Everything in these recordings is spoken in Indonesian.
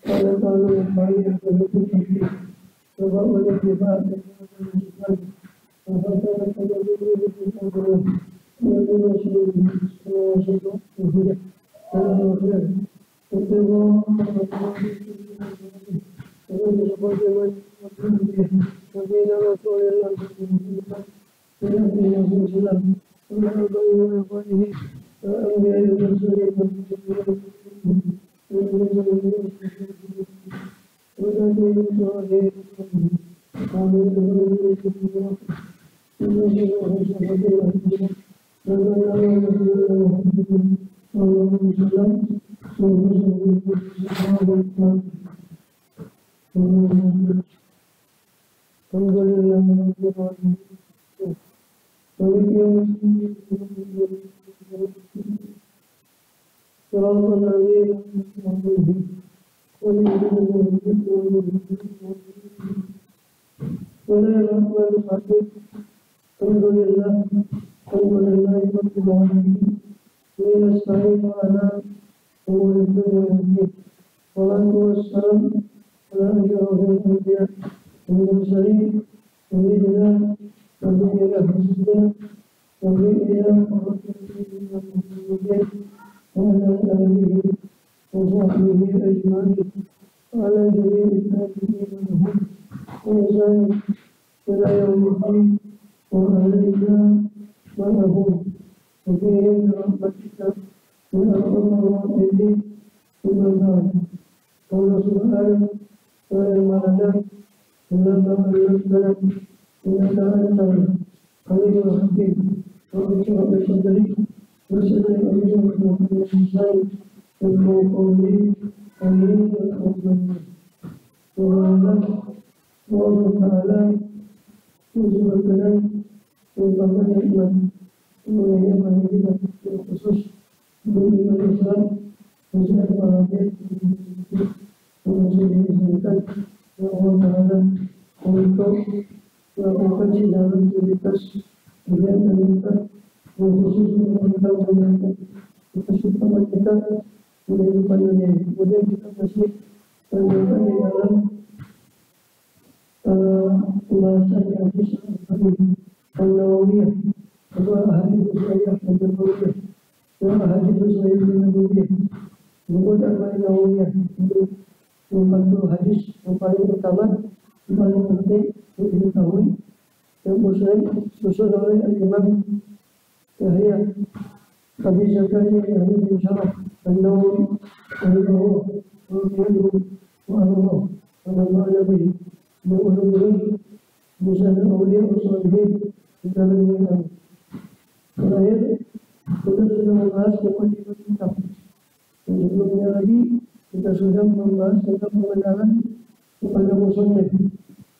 kalau yang baik yang berhenti coba boleh dibahas dengan apabila kita dulu kita dulu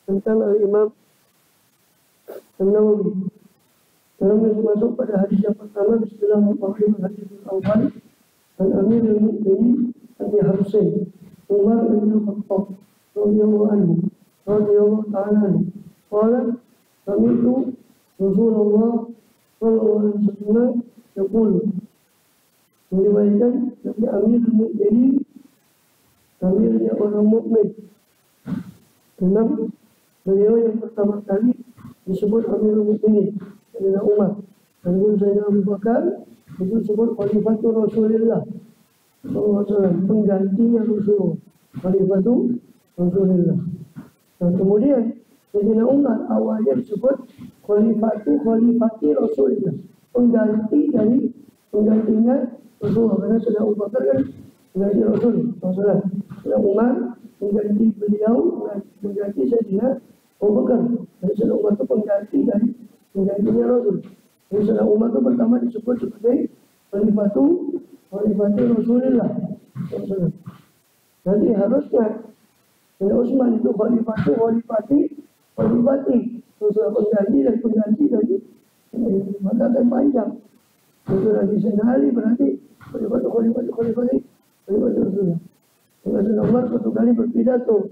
tentang Al-Imam An-Nawawi. Dalam masuk pada hadis yang pertama, Bismillah al-Rahman hadis al-awwal an Amirul Mukminin Abi Hafsin Umar bin Khattab radhiyallahu anhu ta'ala anhu qala sami'tu Rasulullah sallallahu alaihi wasallam yaqul, meriwayatkan dari Amirul Mukminin, amirnya orang mukmin. Memang beliau yang pertama kali disebut Amirul Mukminin adalah Umar. Dan Sayyidina Abu Bakar itu disebut Khalifatul Rasulullah SAW, penggantinya Rasulullah, Khalifatul Rasulullah. Dan kemudian Sayyidina Umar awalnya disebut Khalifati Rasulullah, penggantinya Rasulullah. Karena Sayyidina Abu Bakar kan pengganti Rasulullah. Sayyidina Umar mengganti beliau, mengganti Sayyidina Abu Bakar. Dan Sayyidina Umar itu penggantinya Rasul. Jadi Sayyidina Umar itu pertama disebut sebagai Khalifatul Rasulullah. Nanti harusnya Sayyidina Utsman itu Khalifati Rasulullah, pengganti dari maka akan panjang. Itu lagi Sayyidina Ali berarti Khalifati Rasulullah. Sayyidina Umar satu kali berpidato,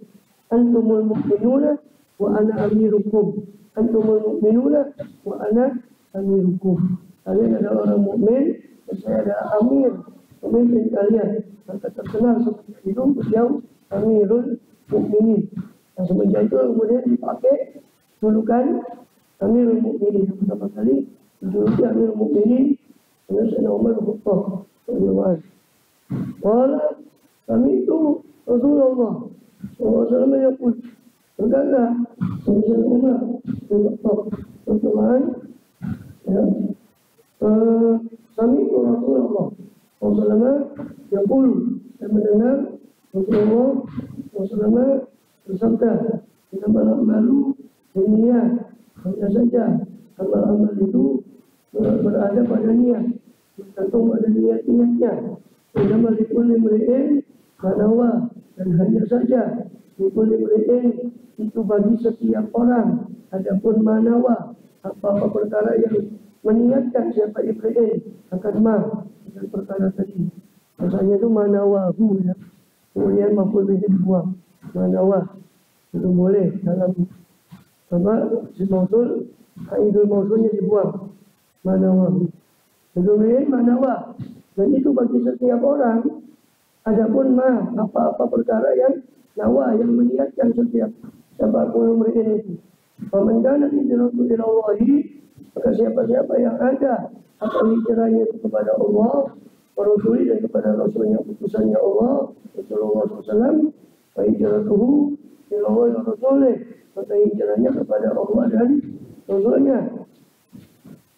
antumul mu'minuna wa ana amirukum. Antumul mu'minuna wa ana amirukum. Kalian adalah orang mukmin dan saya adalah amir, pemimpin kalian. Maka terkenal seperti itu beliau Amirul Mukminin. Nah, semenjak itu kemudian dipakai julukan Amirul Mukminin. Yang pertama kali dijuluki Amirul Mukminin oleh Sayyidina Umar bin Khattab radhiyallahu anhu. Wala kami itu Rasulullah SAW yang pun berkata Sayyidina Umar bin Khattab radhiyallahu anhu, ya, kami itu Rasulullah SAW yang pun dan mendengar Rasulullah SAW bersabda, kita malu dunia hanya saja amal-amal itu berada pada niat, bergantung pada niat-niatnya. Innamal likulli imri'in ma nawa, dan hanya saja likulli imri'in itu bagi setiap orang, adapun manawa apa-apa perkara yang meniatkan siapa imri'in akan dengan perkara tadi. Maksudnya itu manawahu, ya. Kemudian maf'ul bihi dibuang. Manawa itu boleh dalam apa si mausul, idul mausulnya dibuang. Manawa itu manawa, dan itu bagi setiap orang. Adapun apa-apa perkara yang nawa, yang meniatkan setiap siapapun umriin itu. Faman kana hijratuhu ila Allah, maka siapa-siapa yang ada akan hijrahnya itu kepada Allah wa Rasuli, dan kepada Rasulnya, utusannya Allah Rasulullah SAW. Wa hijratuhu ila Allah wa Rasulih, maka hijrahnya kepada Allah dan Rasulnya.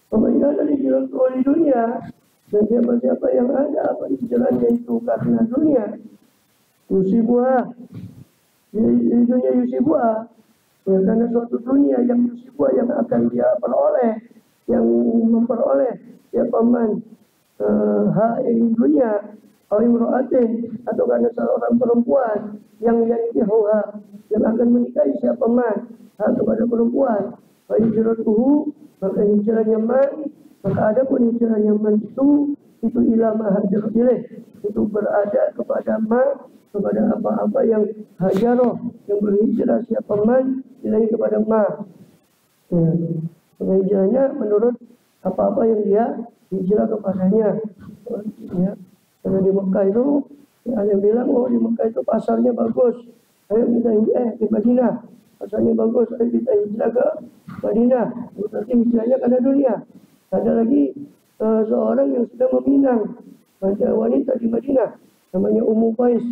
Pemerintah dari hijratuhu di dunia, dan siapa-siapa yang ada apa hijrahnya itu karena dunia, yusibuha, di dunia yusibuha, ya, karena suatu dunia yang yusibuha, yang akan dia peroleh, yang memperoleh siapa man ini dunia, atau imro'atin, atau karena seorang perempuan yang yankihuha, yang akan menikahi siapa man kepada perempuan. Wa hijratuhu, maka hijrahnya man, maka ada pun hijrahnya man itu ilama hajar ilaih, itu berada kepada man, kepada apa-apa yang hajaroh, yang berhijrah siapa man ilaih kepada ma. Ya. Maka hijrahnya menurut apa-apa yang dia hijrah kepadanya. Ya. Karena di Mekah itu ada yang bilang, oh di Mekah itu pasarnya bagus, ayo kita di Madinah pasarnya bagus, ayo kita hijrah ke Madinah. Berarti hijrahnya karena dunia. Ada lagi seorang yang sudah meminang, ada wanita di Madinah namanya Ummu Qais,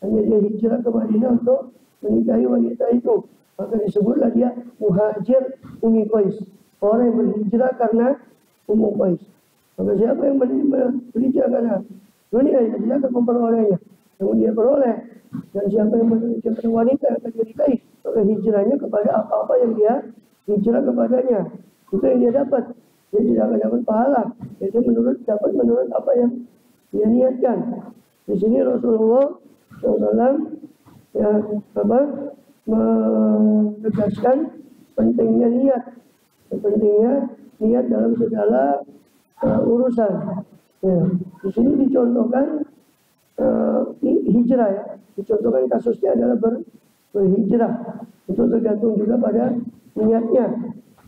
hanya dia hijrah ke Madinah untuk menikahi wanita itu, maka disebutlah dia muhajir Ummi Qais, orang yang berhijrah karena Ummu Qais. Maka siapa yang berhijrah karena dunia, dia akan memperolehnya, namun dia peroleh. Dan siapa yang berhijrah karena wanita yang akan dinikahi, maka hijrahnya kepada apa-apa yang dia hijrah kepadanya, itu yang dia dapat. Dia tidak akan dapat pahala, jadi dapat menurut apa yang dia niatkan. Di sini Rasulullah SAW ya menegaskan pentingnya niat dalam segala urusan. Ya. Di sini dicontohkan hijrah, ya. Dicontohkan kasusnya adalah berhijrah. Itu tergantung juga pada niatnya.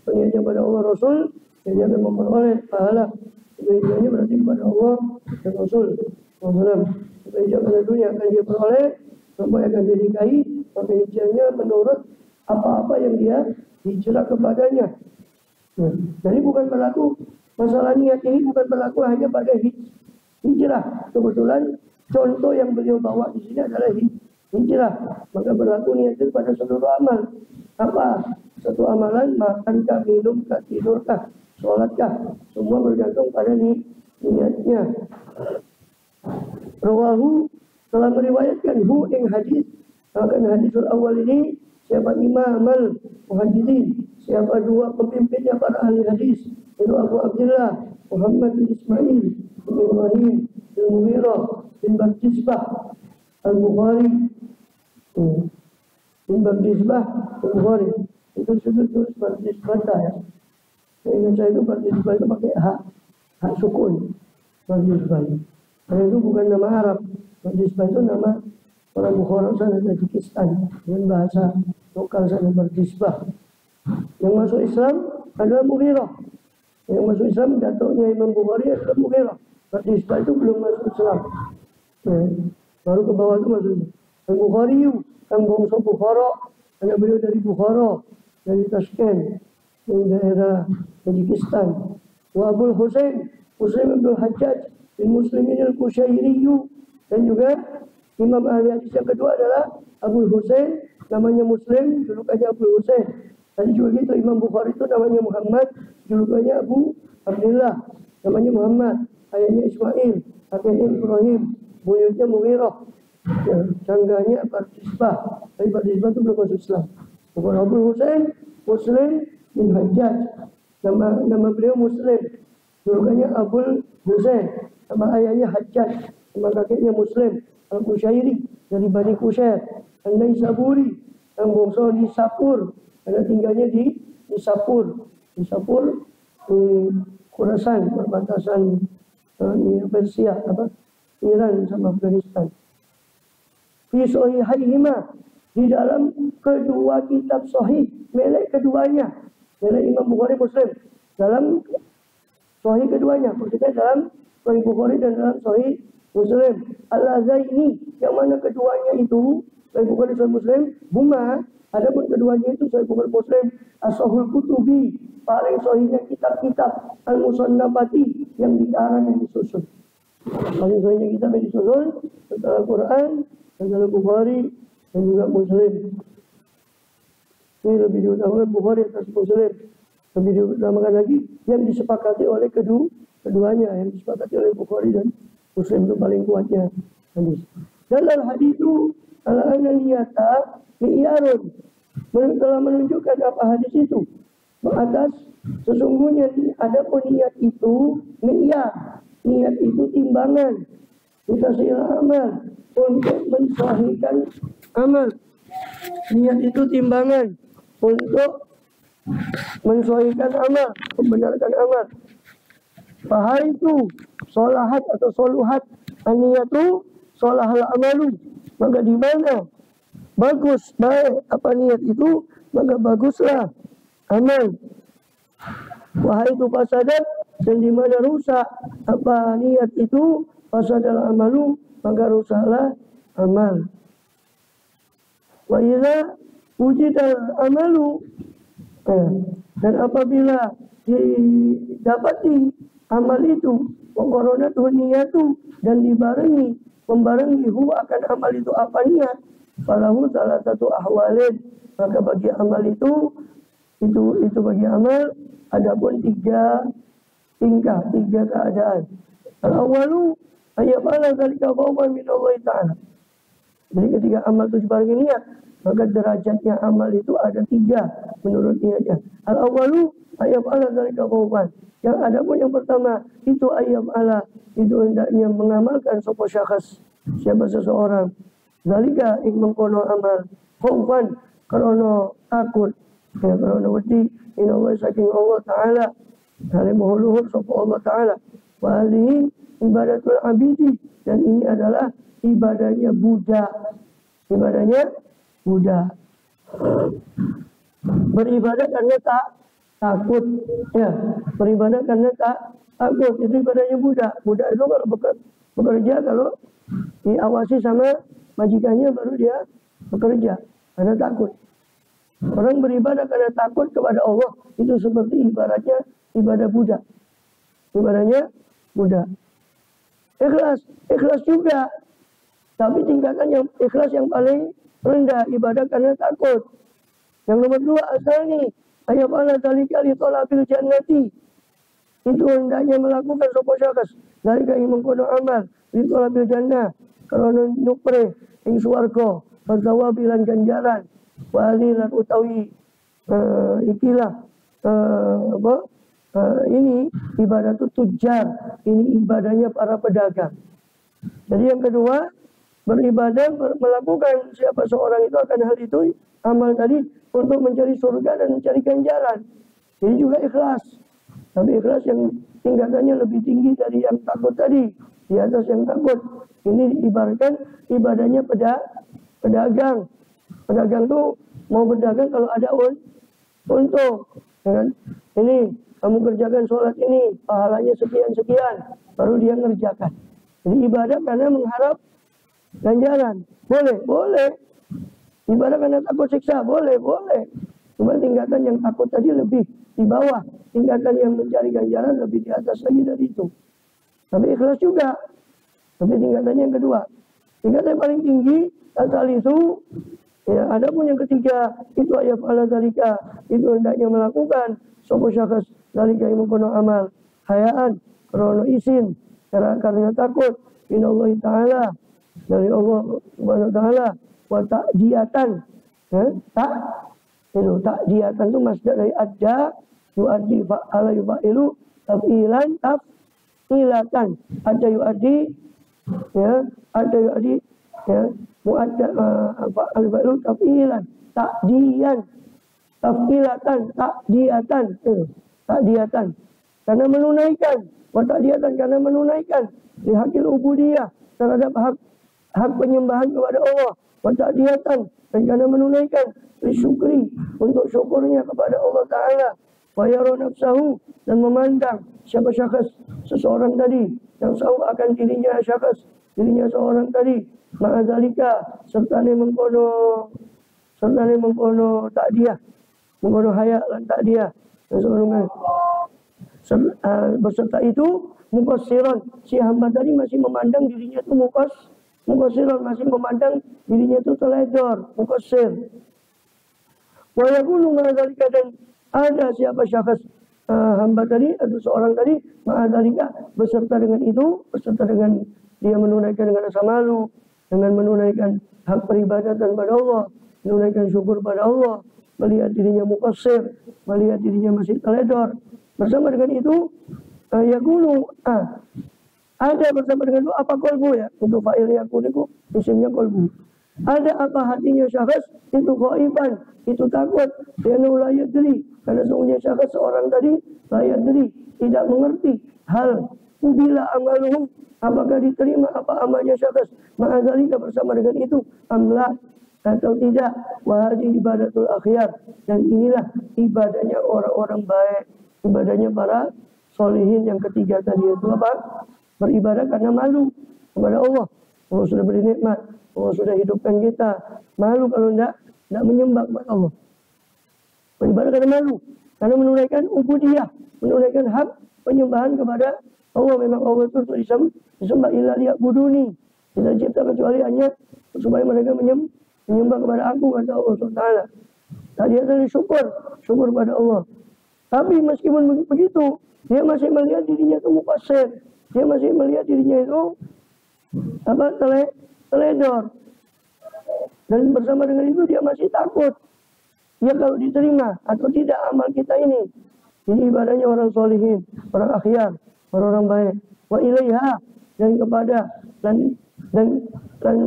Niatnya pada Allah Rasul, dia akan memperoleh pahala. Hijrahnya berarti kepada Allah dan Rasul. Hijrah pada dunia akan dia peroleh, sampai akan dinikahi, maka hijrahnya menurut apa-apa yang dia hijrah kepadanya. Ya. Jadi bukan berlaku, masalah niat ini bukan berlaku hanya pada hijrah. Kebetulan contoh yang beliau bawa di sini adalah hijrah, maka berlaku niat itu pada seluruh amal. Apa? Satu amalan, makankah, minumkah, tidurkah, sholatkah, semua bergantung pada niatnya. Rawahu, telah meriwayatkan ing hadis, akan hadisul awal ini siapa imamul muhaddisin, siapa dua pemimpinnya para ahli hadis, itu Abu Abdullah Muhammad bin Ismail bin Ibrahim bin Mughirah bin Bardizbah Al-Bukhari, bin Bardizbah Al-Bukhari. Itu sudah tulis Bardizbah, ya. Ingat saya itu Bardizbah itu pakai hak sukun. Bardizbah, karena itu bukan nama Arab. Bardizbah itu nama orang Bukhara sana, Tajikistan, dengan bahasa lokal sana, Bardizbah. Yang masuk Islam adalah Mughirah. Yang masuk Islam datuknya Imam Bukhari adalah Mughirah. Bardizbah itu belum masuk Islam. Ya, baru ke bawah itu maksudnya. Al-Bukhari kang bangsa Bukhara, anak beliau dari Bukhara, dari Tashkent, dari daerah Tajikistan. Wa Abul Husain Muslim bin Hajjaj bin Muslimin al-Kushairi, dan juga Imam ahli hadis yang kedua adalah Abul Husain, namanya Muslim, julukannya Abul Husain. Tadi juga gitu, Imam Bukhari itu namanya Muhammad, julukannya Abu Abdullah, namanya Muhammad, ayahnya Ismail, kakeknya Ibrahim, buyutnya Mughirah, ya, canggahnya Partisbah, tapi Partisbah itu belum masuk Islam. Bukan Abul Husain Muslim bin Hajjaj, nama beliau Muslim, julukannya Abul Husain, nama ayahnya Hajjaj, nama kakeknya Muslim al-Kushairi dari Bani Kushair, An-Naisaburi yang bangsa di Sapur, karena tinggalnya di Sapur, di Khurasan, perbatasan Persia, Iran sama Afghanistan. Fi sahihaihima, di dalam kedua kitab sahih, milik keduanya, milik Imam Bukhari Muslim, dalam sahih keduanya, maksudnya dalam sahih Bukhari dan dalam sahih Muslim. Al-Azaini, yang mana keduanya itu sahih Bukhari dan Muslim, huma, adapun keduanya itu sahih Bukhari Muslim, as-sahihul kutubi, paling sahihnya kitab-kitab, al-musannafati, yang dikarang, yang disusun. Paling sahihnya kitab yang disusun setelah Al-Quran, setelah Bukhari dan juga Muslim. Ini lebih diutamakan Bukhari atas Muslim, lebih diutamakan lagi yang disepakati oleh keduanya, yang disepakati oleh Bukhari dan Muslim, itu paling kuatnya hadis. Dan al-hadis itu al-ananiyata mi'yarun, telah menunjukkan apa hadis itu atas sesungguhnya adapun niat itu mi'yar, niat itu timbangan mutasihil amal, untuk mensahihkan amal. Niat itu timbangan untuk mensahihkan amal, membenarkan amal. Fahai itu solahat atau soluhat, aniyatu solahal amalu, maka di mana bagus, baik apa niat itu, maka baguslah amal. Wahai itu fasadat, dan di mana rusak apa niat itu, fasadal amalu, maka rusaklah amal. Wa idza wujidal amalu, dan apabila didapati amal itu, waqaranatu niyatu, dan membarengi hu akan amal itu apa niat, falahu salah satu ahwalin, maka bagi amal itu bagi amal adapun tiga tingkah, tiga keadaan. Al-awwalu ayyabala dzalika qawman min Allah Ta'ala. Jadi ketika amal itu dibarengi niat, maka derajatnya amal itu ada tiga menurut niatnya. Al-awwalu ayyabala dzalika qawman. Yang adapun yang pertama itu ayyabala, itu hendaknya mengamalkan sapa syakhs, siapa seseorang. Dzalika ing mengkono amal khawfan, karena takut, ya, karena wedi inallah saking Allah Ta'ala, halimul luhur sapa Allah Ta'ala. Wa alihi ibadatul abidi, dan ini adalah ibadahnya budak. Ibadahnya budak. Beribadah karena takut, ya. Beribadah karena takut, itu ibadahnya budak. Budak itu kalau bekerja, kalau diawasi sama majikannya baru dia bekerja karena takut. Orang beribadah karena takut kepada Allah, itu seperti ibaratnya ibadah budak. Ibadahnya budak. Ikhlas juga, tapi tingkatan yang ikhlas yang paling rendah, ibadah karena takut. Yang nomor dua, asal-ni ayyabala dzalika li talabil jannati, itu hendaknya melakukan sapa syakhs dzalika ing mengkono amal li talabil jannah, karena nyupre ing swarga, fadzawabi lan ganjaran, wali lan utawi ikilah ini ibadah itu tujar, ini ibadahnya para pedagang. Jadi yang kedua, beribadah, melakukan siapa seorang itu akan hal itu, amal tadi untuk mencari surga dan mencari ganjaran. Ini juga ikhlas. Tapi ikhlas yang tingkatannya lebih tinggi dari yang takut tadi, di atas yang takut. Ini ibaratkan ibadahnya pedagang. Pedagang tuh mau berdagang kalau ada untung. Kan? Ini kamu kerjakan sholat ini, pahalanya sekian-sekian, baru dia ngerjakan. Jadi ibadah karena mengharap ganjaran. Boleh, boleh. Ibadah karena takut siksa, boleh, boleh. Cuma tingkatan yang takut tadi lebih di bawah, tingkatan yang mencari ganjaran lebih di atas lagi dari itu. Tapi ikhlas juga. Tapi tingkatannya yang kedua. Tingkatan yang paling tinggi, asal itu, ya, ada pun yang ketiga, itu ayat ala zalika, itu hendaknya melakukan sopo syakhs zalika yang mengkono amal, hayaan, krono isin, karena takut, minallahi ta'ala, dari Allah subhanahu wa ta'ala, wa ta'diyatan, ya, ta'diyatan itu masdar dari adda, yu'addi fa'ala yufa'ilu, taf'ilan, taf'ilatan, adda yu'addi, ya, adda yu'addi, ya, mu'adda fa'ala yufa'ilu, taf'ilan, ta'diyan, taf'ilatan, ta'diyatan, karena menunaikan, wa ta'diyatan, karena menunaikan, dihakil ubudiyah, terhadap hak penyembahan kepada Allah, wa ta'diyatan, dan karena menunaikan syukri untuk syukurnya kepada Allah Ta'ala, wa yara nafsahu, dan memandang siapa syakhs seseorang tadi yang tahu akan dirinya syakhs, dirinya seorang tadi, ma'adzalika, serta ni mengkono ta'diyah, mengkono haya lan ta'diyah, dan sebagainya. Beserta itu muqassiran, si hamba tadi masih memandang dirinya itu muqassiran, masih memandang dirinya itu teledor, muqassir. Wa yakunu ma'adzalika, dan ada siapa syakhs hamba tadi atau seorang tadi ma'adzalika, beserta dengan itu, beserta dengan dia menunaikan dengan rasa malu, dengan menunaikan hak peribadatan pada Allah, menunaikan syukur pada Allah, melihat dirinya muqassir, melihat dirinya masih teledor. Bersama dengan itu yakunu, ada bersama dengan itu apa kolbu, ya, untuk fa'il yakun itu isimnya kolbu. Ada apa hatinya syakhs itu khaifan, itu takut, dia la yadri, karena sungguhnya syakhs seorang tadi la yadri, tidak mengerti hal bila amaluhum, apakah diterima apa amalnya syakhs, ma'adzalika, bersama dengan itu amla, atau tidak. Wahadi ibadatul akhyar, dan inilah ibadahnya orang-orang baik, ibadahnya para solihin. Yang ketiga tadi itu apa? Beribadah karena malu kepada Allah. Allah sudah beri nikmat, Allah sudah hidupkan kita, malu kalau tidak menyembah kepada Allah. Beribadah karena malu, karena menunaikan ubudiyah, menunaikan hak penyembahan kepada Allah. Memang Allah itu disembah illa liya'buduni, tidak cipta kecuali hanya supaya mereka menyembah kepada aku, kata Allah SWT. Tadi ada syukur pada Allah. Tapi meskipun begitu, dia masih melihat dirinya itu muqassir, dia masih melihat dirinya itu teledor. Dan bersama dengan itu dia masih takut, ya, kalau diterima atau tidak amal kita ini. Ini ibadahnya orang solihin, orang akhyar, orang baik. Wa ilaiha, dan kepada dan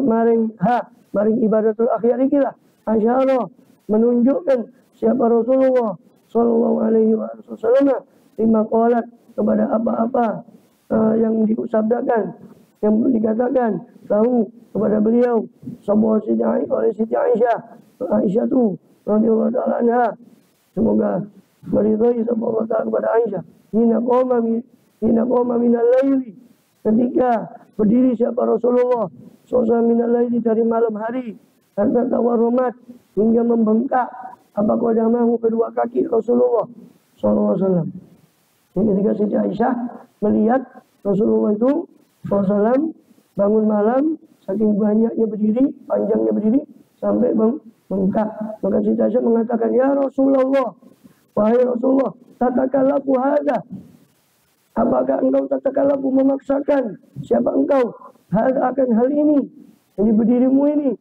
maring ibadatul akhyar ikilah asyara, menunjukkan siapa Rasulullah sallallahu alaihi wasallam lima qalat, kepada apa-apa yang diusabdakan, yang dikatakan tahu kepada beliau oleh Siti Aisyah tu radhiyallahu ta'ala anha, semoga meridhai Allah ta'ala kepada Aisyah. Hina qoma minal laili, ketika berdiri siapa Rasulullah sallallahu minal laili, dari malam hari, hatta tawarrumat, hingga membengkak apa qadamahu, kedua kaki Rasulullah sallallahu alaihi wasallam. Ketika Siti Aisyah melihat Rasulullah itu SAW bangun malam, saking banyaknya berdiri, panjangnya berdiri, sampai bengkak. Maka Siti Aisyah mengatakan, ya Rasulullah, wahai Rasulullah, tatakallafu hadza, apakah engkau tatakallafu, memaksakan, siapa engkau, hadza, akan hal ini, jadi berdirimu ini,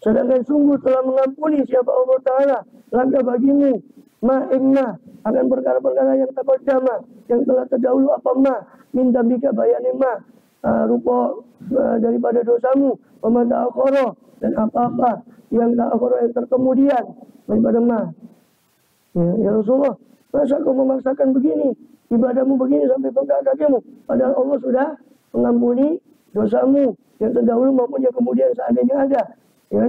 sedangkan sungguh telah mengampuni siapa Allah Ta'ala laka bagimu, ma'ingna, akan perkara-perkara yang taqaddama, yang telah terdahulu, apa ma minta bika bayani ma, rupa daripada dosamu, wa ta'akhara, dan apa-apa yang ta'akhara, yang terkemudian daripada ma. Ya Rasulullah, masa kau memaksakan begini, ibadahmu begini sampai bengkak kakimu, padahal Allah sudah mengampuni dosamu yang terdahulu maupun yang kemudian seandainya ada. Ya,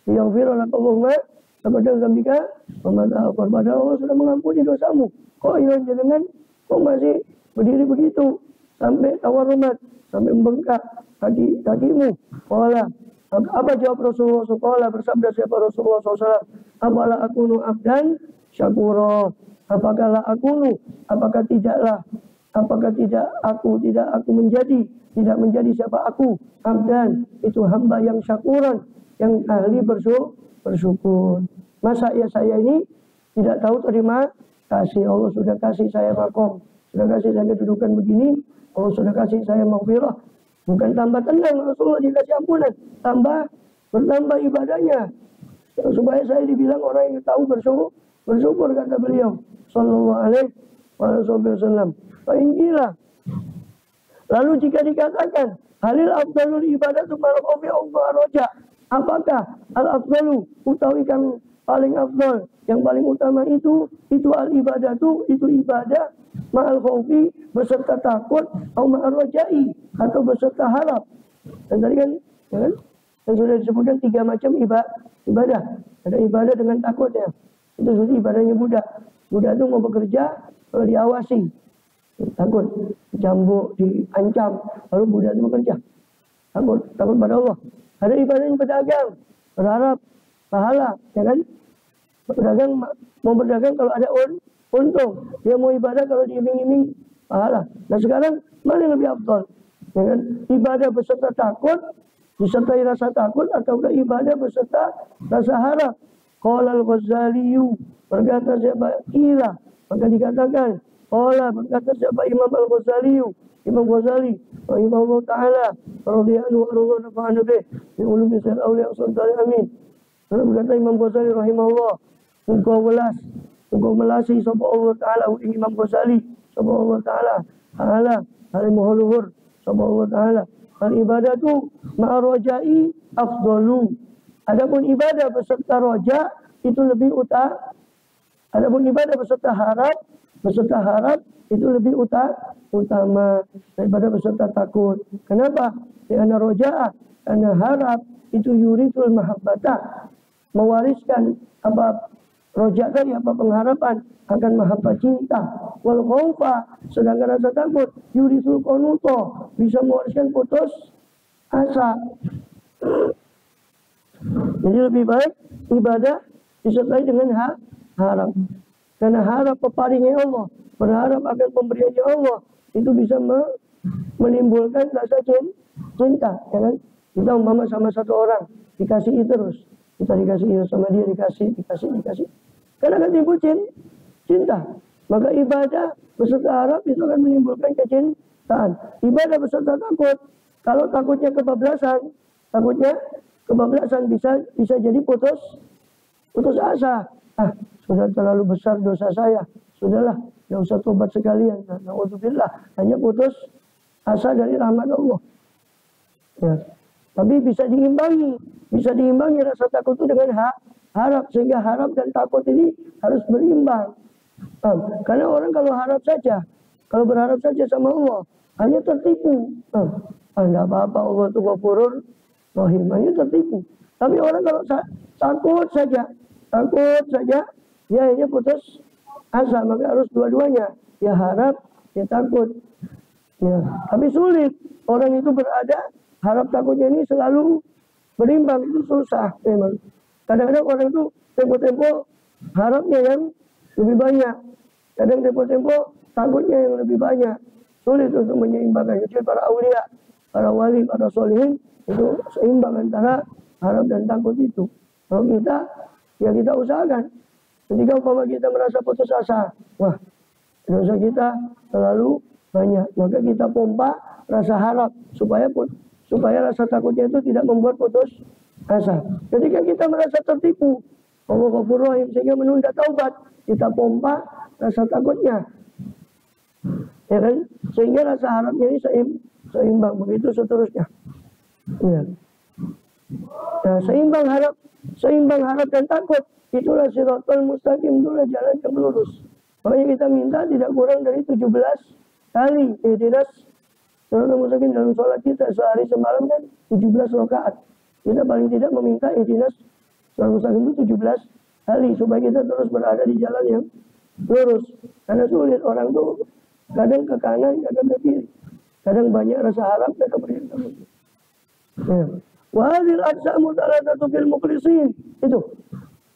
yaghfir lak Allahumma kepada zambika wa ma ta'akhkhar, padahal Allah sudah mengampuni dosamu. Kok ilang jenengan kok masih berdiri begitu sampai tawarumat, sampai membengkak kakimu. Qala, apa jawab Rasulullah SAW? Bersabda siapa Rasulullah SAW? Apalah akunu abdan syakura. Apakah tidak aku tidak menjadi siapa aku? Abdan, itu hamba yang syakuran, yang ahli bersyukur. Masa ya saya ini tidak tahu terima kasih. Allah sudah kasih saya makom, sudah kasih saya kedudukan begini, Allah sudah kasih saya maghfirah. Bukan tambah tenang, Rasulullah dikasih ampunan, bertambah ibadahnya, supaya saya dibilang orang yang tahu bersyukur kata beliau sallallahu alaihi wasallam. Fa'injilah, lalu jika dikatakan halil afdalul ibadatu mal khawfi Allah roja, apakah al afdalu utawi kang paling afdal, yang paling utama itu al ibadatu, itu ibadah ma'al khawfi beserta takut, atau ma'al rojai atau beserta harap. Dan tadi kan, ya kan, yang sudah disebutkan 3 macam ibadah. Ada ibadah dengan takutnya, itu sudah ibadahnya budak. Budak itu mau bekerja kalau diawasi, takut dicambuk, diancam, lalu budak itu bekerja, takut pada Allah. Ada ibadahnya pedagang, berharap pahala, ya kan? Pedagang mau berdagang kalau ada untung, dia mau ibadah kalau diiming-iming pahala. Nah sekarang mana yang lebih afdal? Ya kan? Ibadah beserta takut, disertai rasa takut, atau ibadah beserta rasa harap? Qala al-Ghazali, berkata siapa? Kila, maka dikatakan. Qala, berkata siapa? Imam al-Ghazali, Imam Ghazali rahimahullah ta'ala, radhiyallahu anhu nafa'ana bih bi ulumi sayyid awliya sultan amin. Berkata Imam Ghazali rahimahullah, engkau melasi sapa Allah taala Imam Ghazali, sapa Allah taala hari muhaluhur sapa Allah taala, al ibadatu ma'a rajai afdalu. Adapun ibadah beserta roja itu lebih utama. Adapun ibadah beserta harap itu lebih utama daripada beserta takut. Kenapa? Karena roja, karena harap itu yuritul mahabbata, mewariskan apa roja tadi, apa pengharapan akan mahabbah cinta. Wal khaufa, sedangkan rasa takut yuritul qanuto, bisa mewariskan putus asa. Jadi lebih baik ibadah disertai dengan harap. Karena harap peparingnya Allah, berharap akan pemberiannya Allah, itu bisa menimbulkan rasa cinta, ya kan? Kita umpama sama satu orang dikasihi terus, kita dikasihi sama dia, dikasih. Karena akan timbul cinta. Maka ibadah beserta harap itu akan menimbulkan kecintaan. Ibadah beserta takut, kalau takutnya kebablasan bisa jadi putus asa. Sudah terlalu besar dosa saya, sudahlah, tidak usah tobat sekalian. Na'udzubillah, hanya putus asa dari rahmat Allah. Ya. Tapi bisa diimbangi rasa takut itu dengan harap, sehingga harap dan takut ini harus berimbang. Karena orang kalau berharap saja sama Allah, hanya tertipu. Tidak apa-apa, Allah itu Ghafurur Rahim, hanya tertipu. Tapi orang kalau takut saja, dia hanya putus asa, maka harus dua-duanya, ya harap, ya takut. Ya. Tapi sulit, orang itu berada, harap takutnya ini selalu berimbang, itu susah memang. Kadang-kadang orang itu tempo-tempo harapnya yang lebih banyak, kadang tempo-tempo takutnya yang lebih banyak. Sulit untuk menyeimbangkan. Jadi para aulia, para wali, para solihin itu seimbang antara harap dan takut itu. Kalau kita usahakan. Ketika umpama kita merasa putus asa, wah, dosa kita terlalu banyak, maka kita pompa rasa harap supaya rasa takutnya itu tidak membuat putus asa. Ketika kita merasa tertipu, Allah Ghafurur Rahim, sehingga menunda taubat, kita pompa rasa takutnya, ya kan? Sehingga rasa harapnya ini seimbang, begitu seterusnya. Ya. Nah, seimbang harap dan takut, itulah siratal mustaqim, itulah jalan yang lurus. Makanya kita minta tidak kurang dari 17 kali ihdinas siratal mustaqim dalam sholat kita sehari semalam kan 17 rakaat. Kita paling tidak meminta ihdinas siratal mustaqim itu 17 kali supaya kita terus berada di jalan yang lurus. Karena sulit, orang tuh kadang ke kanan, kadang ke kiri. Kadang banyak rasa harap, kadang banyak takut. Ya. Wa hadhil aqsamu thalathatu fil mukhlisin. Itu.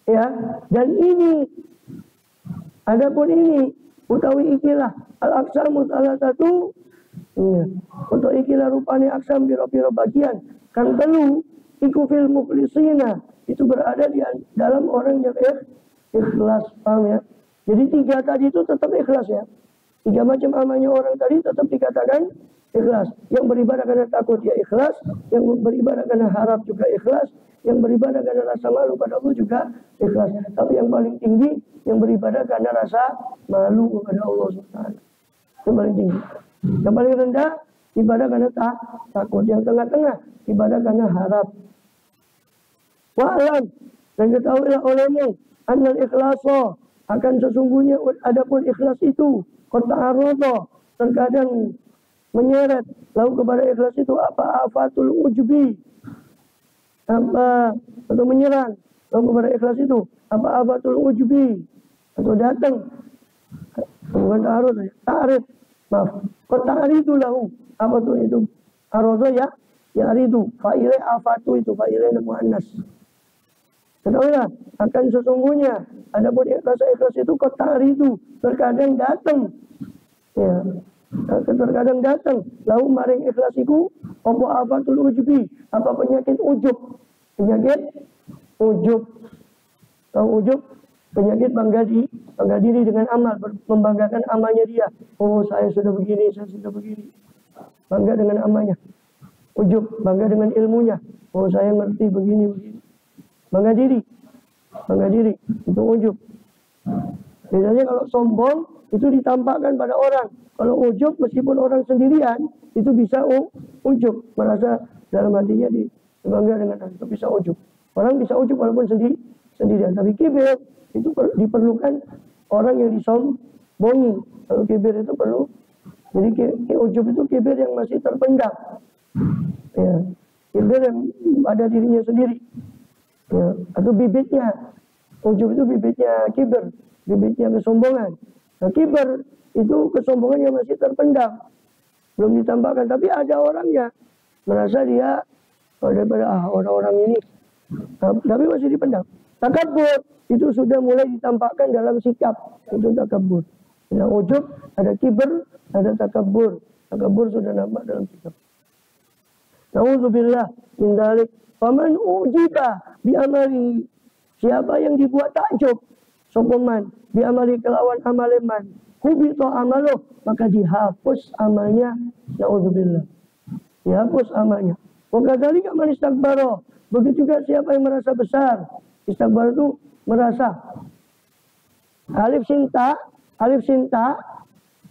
Ya, dan ini adapun ini utawi ikilah al-aqsamu thalathatu. Ya. Untuk ikilah rupane aksam piro-piro bagian kan telu iku fil mukhlisina. Itu berada di dalam orang yang ikhlas, paham ya? Jadi 3 tadi itu tetap ikhlas ya. 3 macam amalnya orang tadi tetap dikatakan ikhlas. Yang beribadah karena takut ya ikhlas, yang beribadah karena harap juga ikhlas, yang beribadah karena rasa malu pada Allah juga ikhlas. Tapi yang paling tinggi yang beribadah karena rasa malu kepada Allah Subhanahu. Yang paling tinggi. Yang paling rendah ibadah karena takut. Yang tengah-tengah ibadah karena harap. Wa'lam, dan ketahuilah olehmu annal ikhlaso, akan sesungguhnya adapun ikhlas itu qad ta'arada, terkadang menyeret lalu kepada ikhlas itu apa afatul ujubi, apa atau menyerang lalu kepada ikhlas itu apa afatul ujubi, atau datang bukan ta'arud, maaf, qad ta'aridu lahu, apa tuh itu arada ya aridu, fa'ile afatu itu fa'ile muannas. Ketahuilah akan sesungguhnya adapun ikhlas itu kota itu terkadang datang, ya, terkadang datang. Lalu maring ikhlas itu apa tul ujubi, apa penyakit ujub, tahu ujub, penyakit bangga diri dengan amal, membanggakan amalnya dia. Oh saya sudah begini, bangga dengan amalnya. Ujub, bangga dengan ilmunya. Oh saya ngerti begini. Bangga diri, itu ujub. Biasanya kalau sombong itu ditampakkan pada orang. Kalau ujub meskipun orang sendirian itu bisa ujub, merasa dalam hatinya bangga dengan itu bisa ujub. Orang bisa ujub walaupun sendirian. Tapi kibir itu diperlukan orang yang disombongi. Kalau kibir itu perlu. Jadi ujub itu kibir yang masih terpendam. Ya, kibir yang pada dirinya sendiri. Ya, atau bibitnya ujub itu bibitnya kibir, bibitnya kesombongan. Nah, kibir itu kesombongan yang masih terpendam, belum ditampakkan. Tapi ada orang yang merasa dia daripada orang-orang ini, tapi masih dipendam. Takabur itu sudah mulai ditampakkan dalam sikap, itu takabur. Nah, ujub ada kibir, ada takabur. Takabur sudah nampak dalam sikap. Nauzubillah min dzalik. Faman ujiba bi amali, siapa yang dibuat takjub sopeman bi amali kelawan amaleman, kubito amaloh, maka dihapus amalnya. Nauzubillah, dihapus amalnya. Wakadzalika man istakbaro, begitu juga siapa yang merasa besar. Istakbar itu merasa. Alif sinta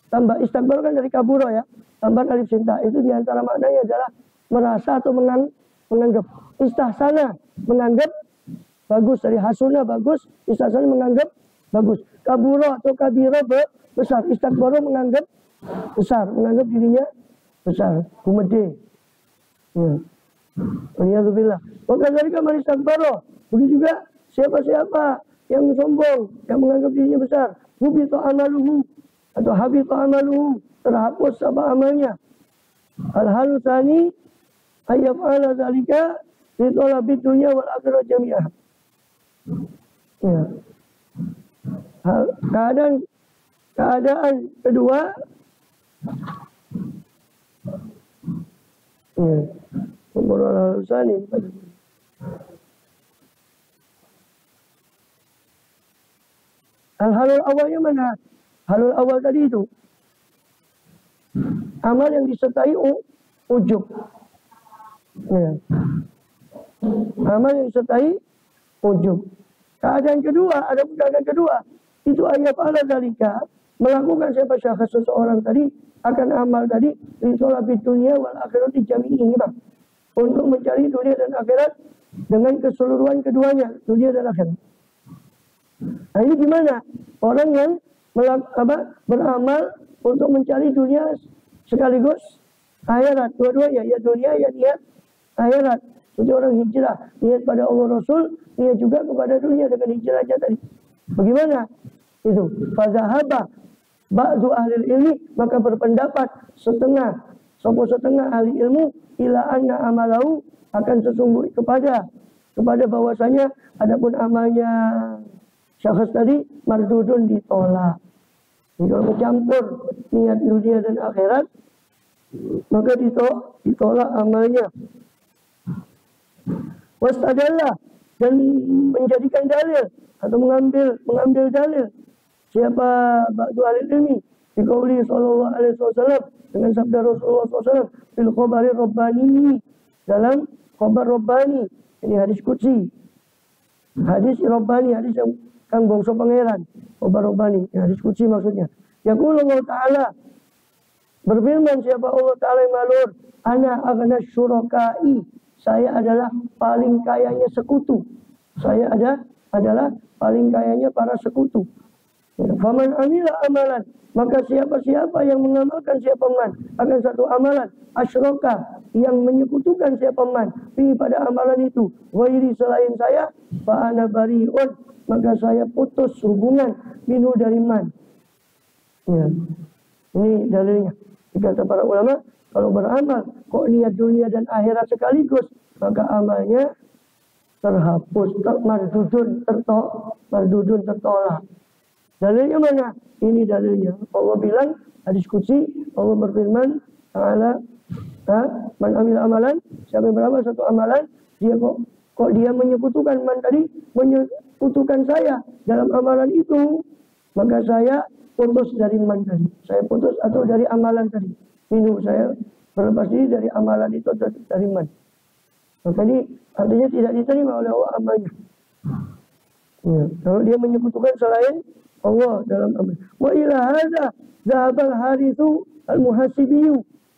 tambah istakbar kan dari kaburo ya, tambah alif sinta, itu diantara maknanya adalah merasa atau menganggap. Istahsana, menganggap bagus. Dari hasuna bagus, istahsana menganggap bagus. Kaburo atau kabiro besar. Istakbaro menganggap besar, menganggap dirinya besar, gumede. Ya. Waliyadzubillah. Wakadzalika man istakbaro, begitu juga siapa-siapa yang sombong, yang menganggap dirinya besar, hubito amaluhu atau habito amaluhu, terhapus apa amalnya. Al-halu tsani ayyaf'ala dzalika ditolabid dunia wal akhirah jami'ah. Ya. Keadaan kedua, ya, umur al-sani. Al-halul awalnya mana? Halul awal tadi itu amal yang disertai ujub. Ya. Amal yang disertai ujub. Keadaan kedua, ada keadaan kedua, itu ayat Allah dalika, melakukan siapa syahas seseorang tadi akan amal tadi litolabid dunia wal akhirati jami'i, untuk mencari dunia dan akhirat dengan keseluruhan keduanya, dunia dan akhirat. Nah ini gimana? Orang yang beramal untuk mencari dunia sekaligus akhirat, dua-duanya, ya dunia ya niat akhirat. Jadi orang hijrah, niat pada Allah Rasul, niat juga kepada dunia dengan hijrahnya tadi. Bagaimana? Itu. Fazahaba ba'du ahlil ilmi, maka berpendapat setengah sapa setengah ahli ilmu ila anna amalahu akan sesungguh kepada bahwasanya adapun amalnya syakhs tadi mardudun ditolak. Jadi kalau mencampur niat dunia dan akhirat maka ditolak amalnya. Wastadallah dan menjadikan dalil atau mengambil dalil siapa ba'du ahli ilmi di qauli sallallahu alaihi wasallam dengan sabda Rasulullah SAW fil khabari rabbani dalam khabar rabbani, ini hadis qudsi, hadis rabbani, hadis yang kang bangsa pangeran, khabar rabbani, hadis qudsi maksudnya. Yaqulu Allah Ta'ala, berfirman siapa Allah Ta'ala yang malur, ana aghna syurakai, saya adalah paling kayanya sekutu. Saya adalah paling kayanya para sekutu. Faman amila amalan, maka siapa-siapa yang mengamalkan siapa man akan satu amalan asyraka yang menyekutukan siapa man pada amalan itu ghairi selain saya fa ana bariun, maka saya putus hubungan minhu dari man. Ya. Ini dalilnya. Kata para ulama, kalau beramal kok niat dunia dan akhirat sekaligus, maka amalnya terhapus, mardudun tertolak. Dalilnya mana? Ini dalilnya. Allah bilang hadis qudsi, Allah berfirman Ta'ala, man amil amalan, siapa yang beramal satu amalan, dia kok dia menyekutukan man tadi, menyekutukan saya dalam amalan itu, maka saya putus dari man tadi. Saya putus atau dari amalan tadi. Minum, saya berlepas diri dari amalan itu atau dari man. Maka ini artinya tidak diterima oleh Allah amalnya. Ya, kalau dia menyekutukan selain Allah dalam amal. Wa ila hadza dzahaba al-Haritsu al-Muhasibi,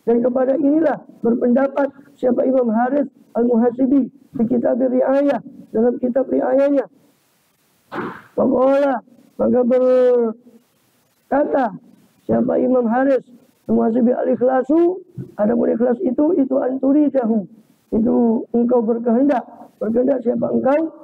dan kepada inilah berpendapat siapa Imam Harits al-Muhasibi di kitab Ri'ayah, dalam kitab Ri'ayahnya. Faqala, maka berkata siapa Imam Harits al-Muhasibi al-ikhlasu, adapun ikhlas itu anturi dahu, itu engkau berkehendak siapa engkau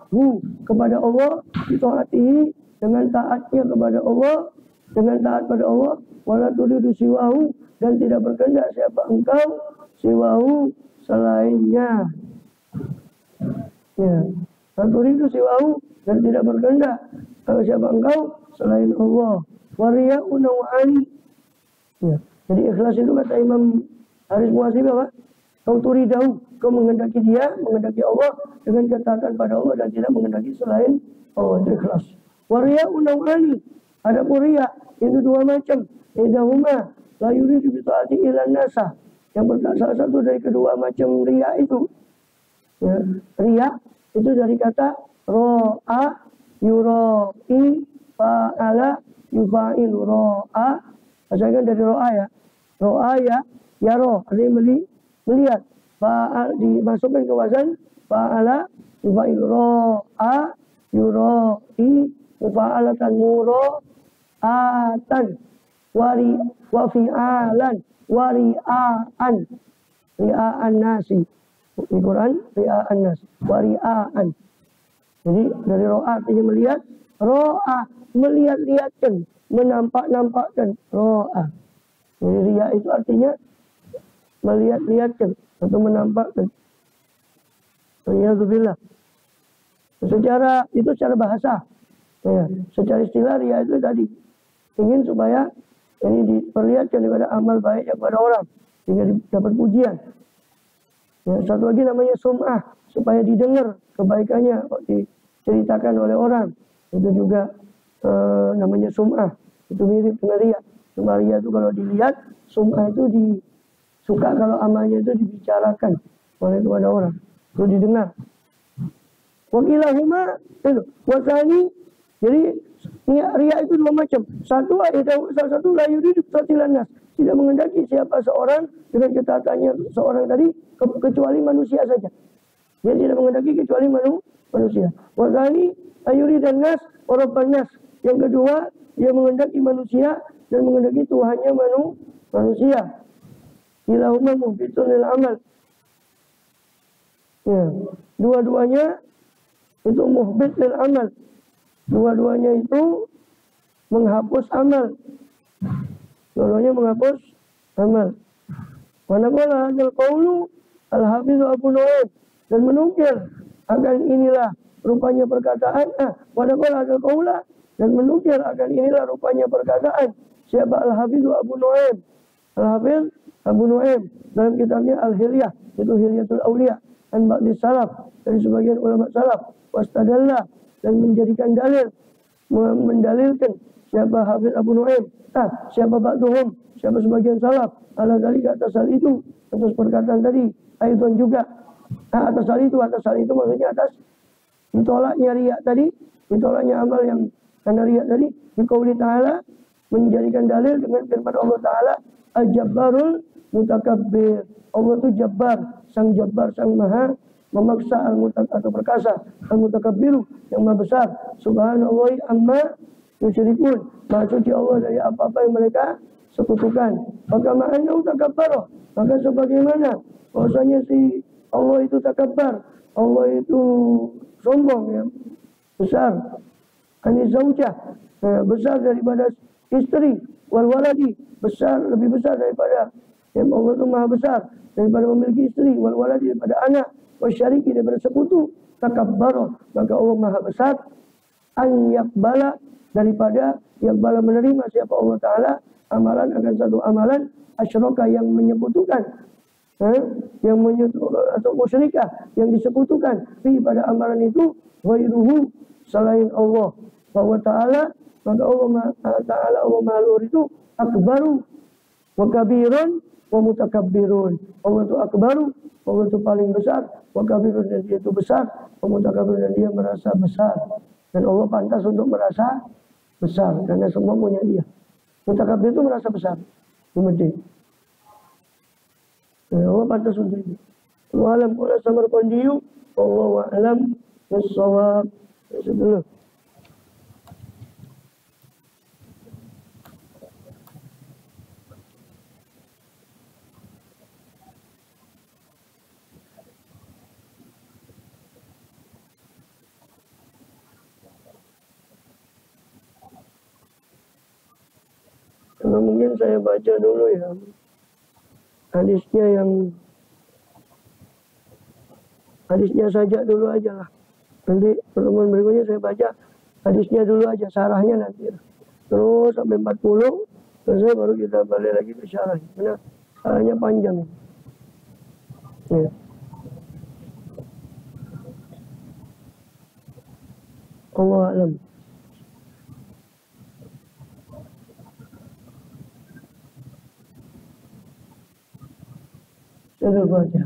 kepada Allah ditaatihi, dengan taatnya kepada Allah, dengan taat pada Allah, wala turidu siwahu, dan tidak berkehendak siapa engkau siwahu selainnya. Ya, wala turidu siwahu, dan tidak berkehendak siapa engkau selain Allah. Wariya'u naw'ani. Ya, jadi ikhlas itu kata Imam Harits Muhasibi apa? Kau turidahu, kau menghendaki dia, menghendaki Allah dengan ketaatan pada Allah dan tidak menghendaki selain Allah, itu ikhlas. Wariya'u naw'ani, ada riya itu dua macam. Idahuma la yuridu bi ta'ati ila nasa. Yang pertama, salah satu dari kedua macam riya itu. Ya, riya itu dari kata ro'a yura'i fa'ala yufa'ilu ro'a. Asalkan dari ro'a ya. Ro'a ya yaro, artinya melihat. Fa'al dimasukkan ke wazan fa'ala yufa'ilu ro'a yura'i mufa'alatan mura'atan wa fi'alan wari'aan, ri'aan nasi di Quran, ri'aan nasi wari'aan. Jadi dari ro'a artinya melihat, ro'a melihat-lihatkan, menampak-nampakkan, ro'a. Jadi riya itu artinya melihat-lihatkan atau menampakkan. Alhamdulillah. Secara bahasa. Ya, secara istilah riya itu tadi ingin supaya ini diperlihatkan kepada amal baik kepada orang sehingga dapat pujian. Ya, satu lagi namanya sum'ah, supaya didengar kebaikannya diceritakan oleh orang. Itu juga namanya sum'ah. Itu mirip dengan riya. Cuma riya itu kalau dilihat, sum'ah itu disuka kalau amalnya itu dibicarakan oleh kepada orang, itu didengar. Wakilahuma itu wasani. Jadi riya itu dua macam. Salah satu la yuridu ta'atilan nas, tidak menghendaki siapa seorang dengan ketaatannya seorang tadi kecuali manusia saja. Dia tidak menghendaki kecuali manusia. Wasani ayuridan nas wa rabban nas. Yang kedua, dia menghendaki manusia dan menghendaki Tuhannya manusia. Ilahumma muhbitun lil amal. Ya, dua-duanya itu muhbit lil amal. Dua-duanya itu menghapus amal. Dua-duanya menghapus amal. Manakala hadzal qaulu Al-Hafiz Abu Nu'aim, dan menukil akan inilah rupanya perkataan manakala hadzal qaula, dan menukil akan inilah rupanya perkataan siapa Al-Hafiz Abu Nu'aim. Al-Hafiz Abu Nu'aim dalam kitabnya Al-Hilyah, itu Hilyatul Auliya, an ba'di salaf, dari sebagian ulama salaf, wastadalla, dan menjadikan dalil, mendalilkan siapa Hafiz Abu Nu'aim, siapa ba'duhum, siapa sebagian salaf, ala dzalika, atas hal itu, atas perkataan tadi, aidan juga, atas hal itu maksudnya atas ditolaknya riya tadi, ditolaknya amal yang karena riya tadi, biqauli ta'ala, menjadikan dalil dengan firman Allah Ta'ala, Al-Jabbarul Mutakabbir. Allah itu Jabbar, sang maha memaksa, atau perkasa, Al-Mutakabbiru, yang maha besar, subhanallah amma yusyrikun, maha suci Allah dari apa-apa yang mereka sekutukan. Maka ma'anau takabbaro, maka sebagaimana bahwasanya si Allah itu takabbar, Allah itu sombong, ya, besar, anizaujah, besar daripada istri, wal waladi, besar, lebih besar daripada, ya, Allah itu maha besar daripada memiliki istri, wal waladi, daripada anak, wasyariki, daripada sekutu, takabbaro, maka Allah maha besar, an yakbala, daripada yakbala, menerima siapa Allah Ta'ala amalan, akan satu amalan, asyraka, yang menyekutukan, yang atau musyrikah, yang disekutukan fi, pada amalan itu, ghairuhu, selain Allah, bahwa Ta'ala, maka Allah Ta'ala, Allah Maha Luhur itu akbaru wa kabirun wa mutakabbirun. Allah itu akbaru, Allah itu paling besar, wa kabirun, dan dia itu besar, wa mutakabbirun, dan dia merasa besar. Dan Allah pantas untuk merasa besar karena semua punya dia. Mutakabbir itu merasa besar, penting. Allah pantas untuk itu. Wa alam qala Samarqandiyu, wallahu a'lam bis-shawab. Dulu. Karena mungkin saya baca dulu ya hadisnya saja dulu aja lah. Nanti pertemuan berikutnya saya baca hadisnya dulu aja, syarahnya nanti. Terus sampai 40, selesai baru kita balik lagi ke syarah. Karena syarahnya panjang. Ya. Allah alam. Sudah baca.